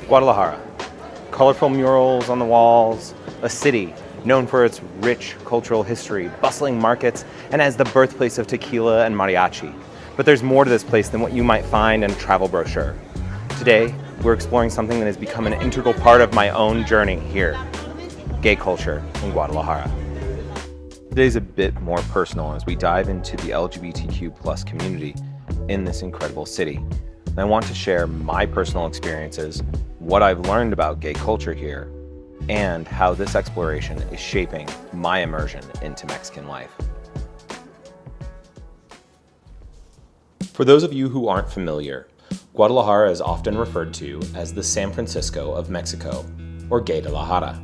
Guadalajara. Colorful murals on the walls, a city known for its rich cultural history, bustling markets, and as the birthplace of tequila and mariachi. But there's more to this place than what you might find in a travel brochure. Today, we're exploring something that has become an integral part of my own journey here, gay culture in Guadalajara. Today's a bit more personal as we dive into the LGBTQ+ community in this incredible city. And I want to share my personal experiences, what I've learned about gay culture here, and how this exploration is shaping my immersion into Mexican life. For those of you who aren't familiar, Guadalajara is often referred to as the San Francisco of Mexico, or Gaydalajara.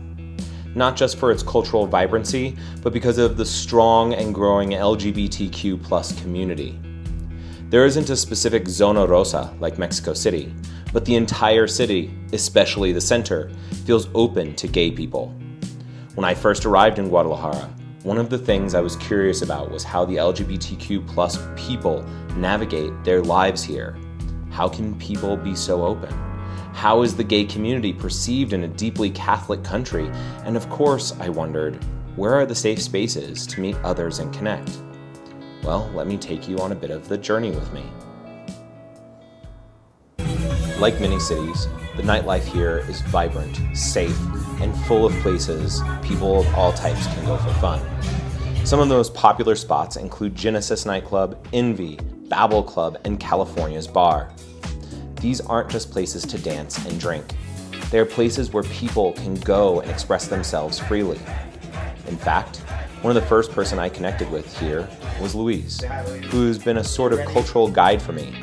Not just for its cultural vibrancy, but because of the strong and growing LGBTQ+ community. There isn't a specific zona rosa like Mexico City, but the entire city, especially the center, feels open to gay people. When I first arrived in Guadalajara, one of the things I was curious about was how the LGBTQ+ people navigate their lives here. How can people be so open? How is the gay community perceived in a deeply Catholic country? And of course, I wondered, where are the safe spaces to meet others and connect? Well, let me take you on a bit of the journey with me. Like many cities, the nightlife here is vibrant, safe, and full of places people of all types can go for fun. Some of the most popular spots include Genesis Nightclub, Envy, Babel Club, and California's Bar. These aren't just places to dance and drink. They are places where people can go and express themselves freely. In fact, one of the first person I connected with here was Luis, who's been a sort of cultural guide for me.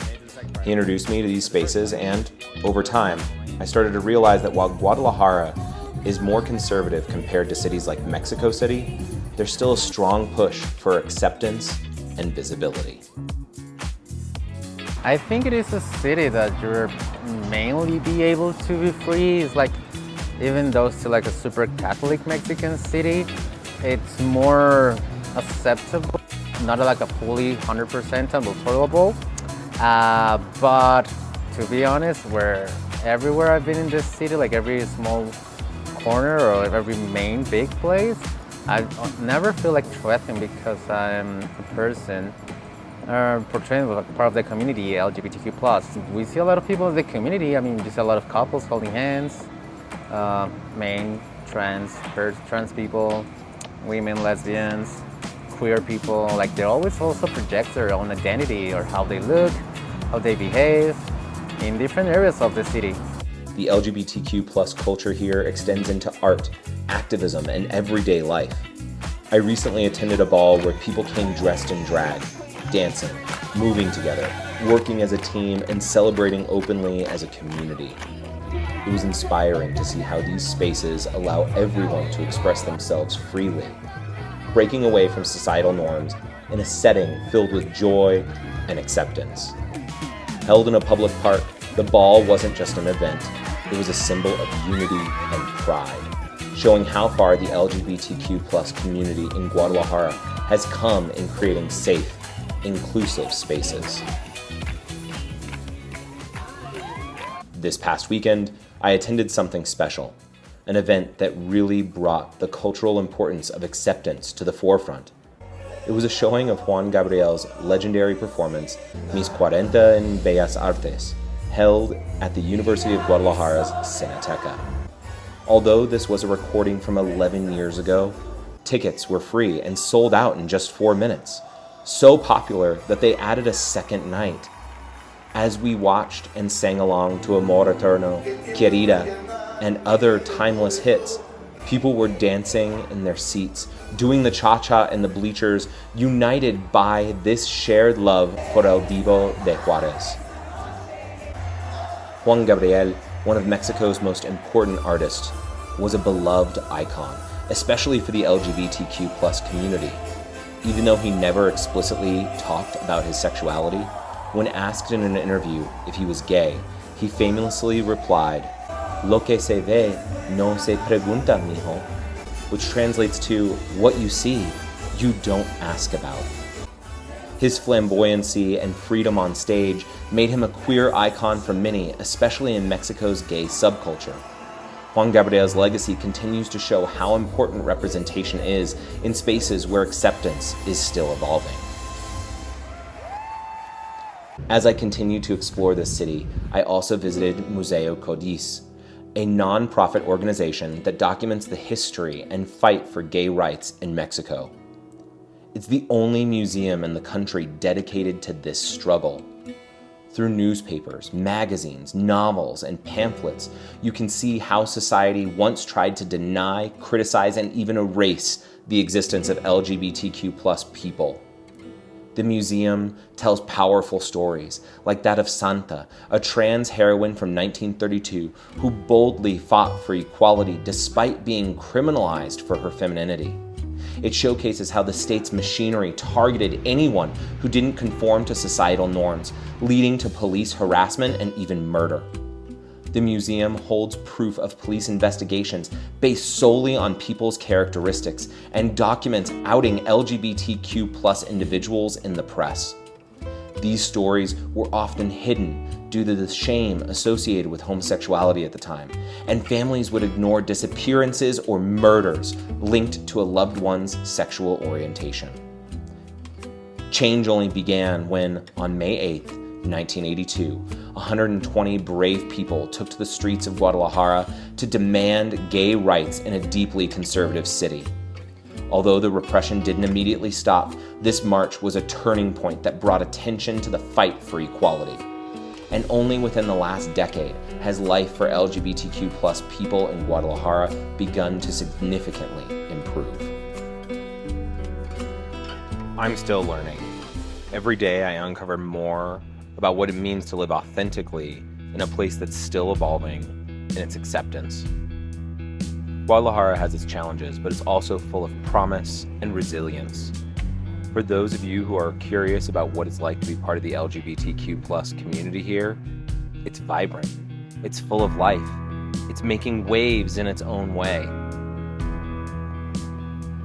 He introduced me to these spaces, and over time, I started to realize that while Guadalajara is more conservative compared to cities like Mexico City, there's still a strong push for acceptance and visibility. I think it is a city that you're mainly be able to be free. It's like, even though it's like a super Catholic Mexican city, it's more acceptable, not like a fully 100% tolerable. But to be honest, everywhere I've been in this city, like every small corner or every main big place, I never feel like threatened because I'm a person portraying like part of the community, LGBTQ+. We see a lot of people in the community. I mean, you see a lot of couples holding hands, trans people, women, lesbians, queer people. Like, they always also project their own identity or how they look, how they behave in different areas of the city. The LGBTQ+ culture here extends into art, activism, and everyday life. I recently attended a ball where people came dressed in drag, dancing, moving together, working as a team, and celebrating openly as a community. It was inspiring to see how these spaces allow everyone to express themselves freely, breaking away from societal norms in a setting filled with joy and acceptance. Held in a public park, the ball wasn't just an event, it was a symbol of unity and pride, showing how far the LGBTQ+ community in Guadalajara has come in creating safe, inclusive spaces. This past weekend, I attended something special, an event that really brought the cultural importance of acceptance to the forefront. It was a showing of Juan Gabriel's legendary performance, Mis 40 en Bellas Artes, held at the University of Guadalajara's Cineteca. Although this was a recording from 11 years ago, tickets were free and sold out in just 4 minutes. So popular that they added a second night. As we watched and sang along to Amor Eterno, Querida, and other timeless hits, people were dancing in their seats, doing the cha-cha in the bleachers, united by this shared love for El Divo de Juarez. Juan Gabriel, one of Mexico's most important artists, was a beloved icon, especially for the LGBTQ+ community. Even though he never explicitly talked about his sexuality, when asked in an interview if he was gay, he famously replied, "Lo que se ve no se pregunta, mijo," which translates to, "What you see, you don't ask about." His flamboyancy and freedom on stage made him a queer icon for many, especially in Mexico's gay subculture. Juan Gabriel's legacy continues to show how important representation is in spaces where acceptance is still evolving. As I continued to explore this city, I also visited Museo Codise, a non-profit organization that documents the history and fight for gay rights in Mexico. It's the only museum in the country dedicated to this struggle. Through newspapers, magazines, novels, and pamphlets, you can see how society once tried to deny, criticize, and even erase the existence of LGBTQ+ people. The museum tells powerful stories, like that of Santa, a trans heroine from 1932 who boldly fought for equality despite being criminalized for her femininity. It showcases how the state's machinery targeted anyone who didn't conform to societal norms, leading to police harassment and even murder. The museum holds proof of police investigations based solely on people's characteristics and documents outing LGBTQ+ individuals in the press. These stories were often hidden due to the shame associated with homosexuality at the time, and families would ignore disappearances or murders linked to a loved one's sexual orientation. Change only began when, on May 8th, 1982, 120 brave people took to the streets of Guadalajara to demand gay rights in a deeply conservative city. Although the repression didn't immediately stop, this march was a turning point that brought attention to the fight for equality. And only within the last decade has life for LGBTQ+ people in Guadalajara begun to significantly improve. I'm still learning. Every day I uncover more about what it means to live authentically in a place that's still evolving in its acceptance. Guadalajara has its challenges, but it's also full of promise and resilience. For those of you who are curious about what it's like to be part of the LGBTQ+ community here, it's vibrant, it's full of life, it's making waves in its own way.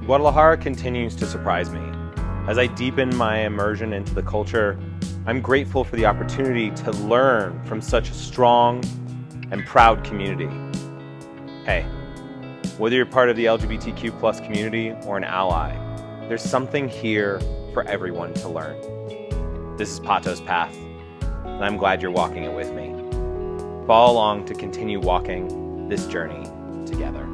Guadalajara continues to surprise me. As I deepen my immersion into the culture, I'm grateful for the opportunity to learn from such a strong and proud community. Hey, whether you're part of the LGBTQ+ community or an ally, there's something here for everyone to learn. This is Pato's Path, and I'm glad you're walking it with me. Follow along to continue walking this journey together.